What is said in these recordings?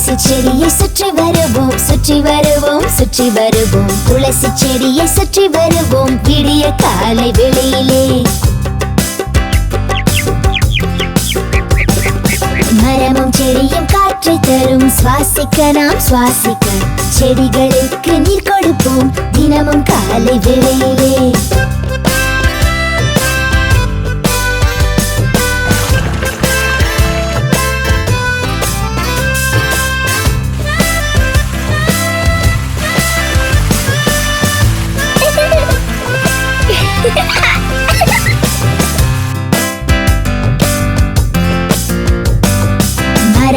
துளசி செடியை சுற்றி வருவோம் சுற்றி வருவோம் சுற்றி வருவோம் துளசி செடியை சுற்றி வருவோம் விடிய காலை வெளியிலே மரமும் செடியும் காற்றை தரும் சுவாசிக்க நாம் சுவாசிக்க செடிகளுக்கு நீர் கொடுப்போம் தினமும் காலை வேளையிலே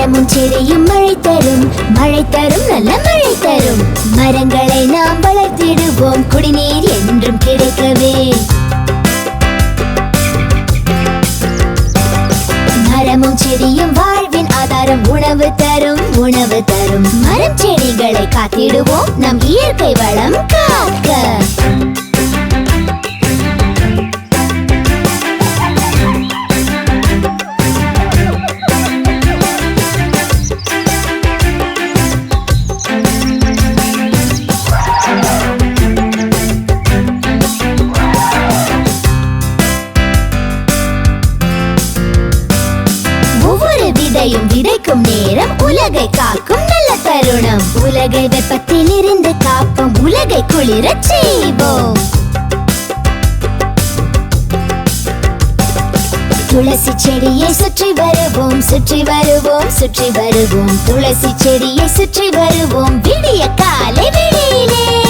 மரமும் செடியும் மழை தரும் நல்ல மழை தரும் மரங்களை நாம் வளர்த்திடுவோம் குடிநீர் என்றும் கிடைக்கவே மரமும் செடியும் வாழ்வின் ஆதாரம் உணவு தரும் மரம் செடிகளை காத்திடுவோம் நம் இயற்கை வளம் காக்க விதைக்கும் நேரம் உலகை காக்கும் நல்ல தருணம் உலகை வெப்பத்தில் இருந்து காப்போம் உலகை குளிரச் செய்வோம் துளசி செடியை சுற்றி வருவோம் சுற்றி வருவோம் சுற்றி வருவோம் துளசி செடியை சுற்றி வருவோம் விடிய காலை வெளியிலே